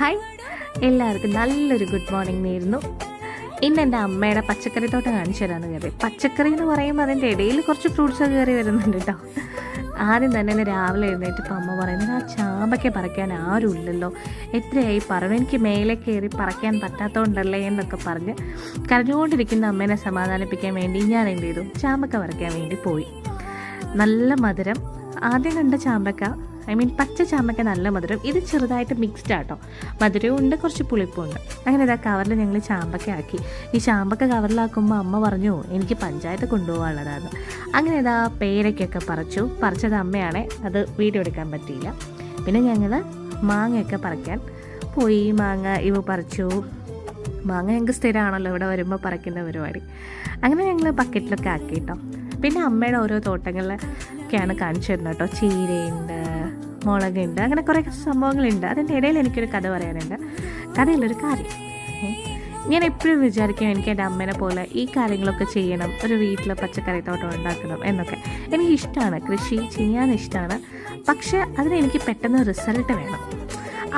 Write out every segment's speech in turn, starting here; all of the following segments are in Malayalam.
ഹായ്, എല്ലാവർക്കും നല്ലൊരു ഗുഡ് മോർണിംഗ് നേരുന്നു. ഇന്ന് എൻ്റെ അമ്മയുടെ പച്ചക്കറി തോട്ടം കാണിച്ചു തരാമെന്ന് കയറി. പച്ചക്കറി എന്ന് പറയുമ്പോൾ അതിൻ്റെ ഇടയിൽ കുറച്ച് ഫ്രൂട്ട്സ് കയറി വരുന്നുണ്ട് കേട്ടോ. ആദ്യം തന്നെ ഇന്ന് രാവിലെ എഴുന്നേറ്റപ്പോൾ അമ്മ പറയുന്നത്, ആ ചാമ്പയ്ക്ക പറിക്കാൻ ആരും ഇല്ലല്ലോ, എത്രയായി പറഞ്ഞു, എനിക്ക് മേലെ കയറി പറിക്കാൻ പറ്റാത്തതുകൊണ്ടല്ലേ എന്നൊക്കെ പറഞ്ഞ് കരഞ്ഞുകൊണ്ടിരിക്കുന്ന അമ്മേനെ സമാധാനിപ്പിക്കാൻ വേണ്ടി ഞാൻ എന്ത് ചെയ്തു, ചാമ്പക്ക പറിക്കാൻ വേണ്ടി പോയി. നല്ല മധുരം. ആദ്യം കണ്ട ചാമ്പക്ക, പച്ച ചാമ്പക്ക നല്ല മധുരം. ഇത് ചെറുതായിട്ട് മിക്സ്ഡ് ആട്ടോ, മധുരവും ഉണ്ട്, കുറച്ച് പുളിപ്പും ഉണ്ട്. അങ്ങനെ ഇതാ കവറിൽ ഞങ്ങൾ ചാമ്പക്ക ആക്കി. ഈ ചാമ്പക്ക കവറിലാക്കുമ്പോൾ അമ്മ പറഞ്ഞു എനിക്ക് പഞ്ചായത്ത് കൊണ്ടുപോകാനുള്ളതാണ്. അങ്ങനെ ഇതാ പേരയ്ക്കൊക്കെ പറിച്ചത് അമ്മയാണേ, അത് വീഡിയോ എടുക്കാൻ പറ്റിയില്ല. പിന്നെ ഞങ്ങൾ മാങ്ങയൊക്കെ പറിക്കാൻ പോയി. മാങ്ങ ഇവ പറിച്ചു. മാങ്ങ ഞങ്ങൾക്ക് സ്ഥിരമാണല്ലോ ഇവിടെ വരുമ്പോൾ പറിക്കുന്ന പരിപാടി. അങ്ങനെ ഞങ്ങൾ ബക്കറ്റിലൊക്കെ ആക്കി കേട്ടോ. പിന്നെ അമ്മയുടെ ഓരോ തോട്ടങ്ങളിലൊക്കെയാണ് കാണിച്ചു തരുന്നത് കേട്ടോ. ചീരയുണ്ട്, മുളകുണ്ട്, അങ്ങനെ കുറേ സംഭവങ്ങളുണ്ട്. അതിൻ്റെ ഇടയിൽ എനിക്കൊരു കഥ പറയാനുണ്ട്. കഥയിലൊരു കാര്യം, ഞാൻ എപ്പോഴും വിചാരിക്കും എനിക്ക് എൻ്റെ അമ്മേനെ പോലെ ഈ കാര്യങ്ങളൊക്കെ ചെയ്യണം, ഒരു വീട്ടിൽ പച്ചക്കറി തോട്ടം ഉണ്ടാക്കണം എന്നൊക്കെ. എനിക്കിഷ്ടമാണ്, കൃഷി ചെയ്യാൻ ഇഷ്ടമാണ്. പക്ഷേ അതിനെനിക്ക് പെട്ടെന്ന് റിസൾട്ട് വേണം.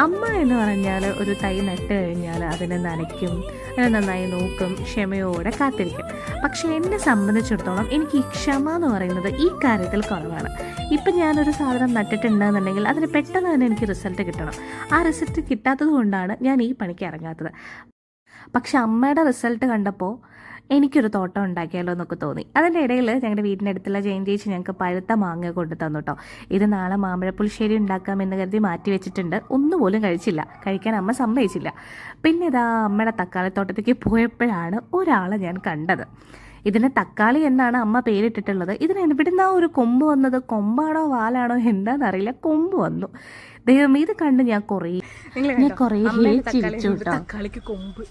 അമ്മ എന്ന് പറഞ്ഞാൽ ഒരു തൈ നട്ട് കഴിഞ്ഞാൽ അതിനെ നനയ്ക്കും, അതിനെ നന്നായി നോക്കും, ക്ഷമയോടെ കാത്തിരിക്കും. പക്ഷേ എന്നെ സംബന്ധിച്ചിടത്തോളം എനിക്ക് ഈ ക്ഷമ എന്ന് പറയുന്നത് ഈ കാര്യത്തിൽ കുറവാണ്. ഇപ്പം ഞാനൊരു സാധനം നട്ടിട്ടുണ്ടെന്നുണ്ടെങ്കിൽ അതിന് പെട്ടെന്ന് തന്നെ എനിക്ക് റിസൾട്ട് കിട്ടണം. ആ റിസൾട്ട് കിട്ടാത്തത് കൊണ്ടാണ് ഞാൻ ഈ പണിക്ക് ഇറങ്ങാത്തത്. പക്ഷെ അമ്മയുടെ റിസൾട്ട് കണ്ടപ്പോൾ എനിക്കൊരു തോട്ടം ഉണ്ടാക്കിയാലോ എന്നൊക്കെ തോന്നി. അതിൻ്റെ ഇടയിൽ ഞങ്ങളുടെ വീടിനടുത്തുള്ള ജയൻ ചേച്ചി ഞങ്ങൾക്ക് പഴുത്ത മാങ്ങ കൊണ്ട് തന്നു കേട്ടോ. ഇത് നാളെ മാമ്പഴപ്പുളിശ്ശേരി ഉണ്ടാക്കാമെന്ന് കരുതി മാറ്റി വെച്ചിട്ടുണ്ട്. ഒന്നുപോലും കഴിക്കാൻ അമ്മ സമ്മതിച്ചില്ല. പിന്നെ ഇതാ അമ്മയുടെ തക്കാളിത്തോട്ടത്തേക്ക് പോയപ്പോഴാണ് ഒരാളെ ഞാൻ കണ്ടത്. ഇതിന് തക്കാളി എന്നാണ് അമ്മ പേരിട്ടിട്ടുള്ളത്. ഇതിന് എവിടുന്നാ ഒരു കൊമ്പ് വന്നത്, കൊമ്പാണോ വാലാണോ എന്താണെന്നറിയില്ല, കൊമ്പ് വന്നു. ദൈവം, ഇത് കണ്ട് ഞാൻ കുറേ ചിരിച്ചു കേട്ടോ. തക്കാളിക്ക് കൊമ്പ്